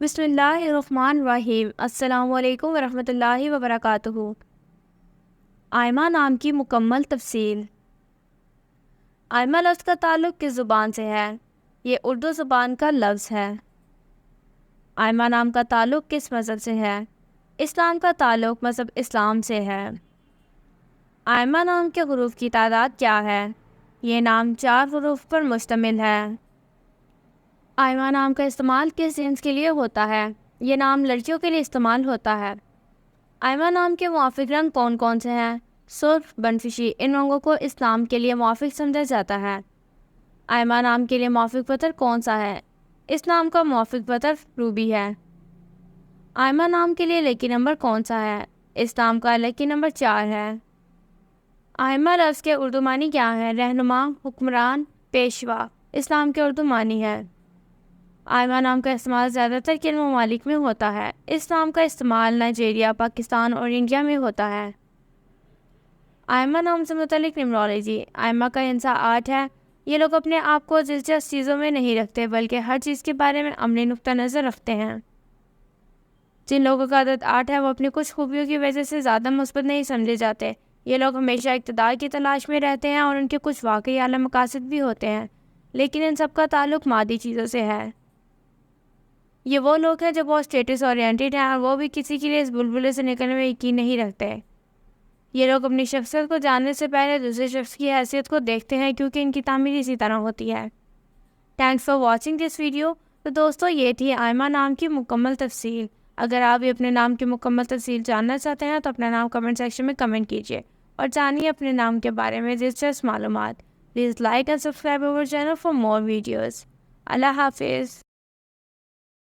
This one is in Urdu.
بسم اللہ الرحمن الرحیم۔ السلام علیکم ورحمۃ اللہ وبرکاتہ۔ آئمہ نام کی مکمل تفصیل۔ آئمہ لفظ کا تعلق کس زبان سے ہے؟ یہ اردو زبان کا لفظ ہے۔ آئمہ نام کا تعلق کس مذہب سے ہے؟ اسلام کا تعلق مذہب اسلام سے ہے۔ آئمہ نام کے حروف کی تعداد کیا ہے؟ یہ نام 4 حروف پر مشتمل ہے۔ آئمہ نام کا استعمال کس جنس کے لیے ہوتا ہے؟ یہ نام لڑکیوں کے لیے استعمال ہوتا ہے۔ آئمہ نام کے موافق رنگ کون کون سے ہیں؟ سرخ، بنفشی، ان رنگوں کو اس نام کے لیے موافق سمجھا جاتا ہے۔ آئمہ نام کے لیے موافق پتھر کون سا ہے؟ اس نام کا موافق پتھر روبی ہے۔ آئمہ نام کے لیے لکی نمبر کون سا ہے؟ اس نام کا لکی نمبر 4 ہے۔ آئمہ لفظ کے اردو معنی کیا ہے؟ رہنما، حکمران، پیشوا۔ اس نام کے اردو معنی ہے۔ آئمہ نام کا استعمال زیادہ تر کن ممالک میں ہوتا ہے؟ اس نام کا استعمال نائجیریا، پاکستان اور انڈیا میں ہوتا ہے۔ آئمہ نام سے متعلق نیمرولوجی۔ آئمہ کا ہندسہ 8 ہے۔ یہ لوگ اپنے آپ کو دلچسپ چیزوں میں نہیں رکھتے بلکہ ہر چیز کے بارے میں عملی نقطہ نظر رکھتے ہیں۔ جن لوگوں کا عدد 8 ہے وہ اپنی کچھ خوبیوں کی وجہ سے زیادہ مثبت نہیں سمجھے جاتے۔ یہ لوگ ہمیشہ اقتدار کی تلاش میں رہتے ہیں اور ان کے کچھ واقعی اعلیٰ مقاصد بھی ہوتے ہیں، لیکن ان سب کا تعلق مادی چیزوں سے ہے۔ یہ وہ لوگ ہیں جو بہت اسٹیٹس اورینٹڈ ہیں اور وہ بھی کسی کے لیے اس بلبلے سے نکلنے میں یقین نہیں رکھتے۔ یہ لوگ اپنی شخصیت کو جاننے سے پہلے دوسرے شخص کی حیثیت کو دیکھتے ہیں کیونکہ ان کی تعمیر اسی طرح ہوتی ہے۔ Thanks for watching this video. تو دوستو، یہ تھی آئمہ نام کی مکمل تفصیل۔ اگر آپ بھی اپنے نام کی مکمل تفصیل جاننا چاہتے ہیں تو اپنا نام کمنٹ سیکشن میں کمنٹ کیجیے اور جانیے اپنے نام کے بارے میں دلچسپ معلومات۔ Please like and subscribe our channel for more videos. اللہ حافظ۔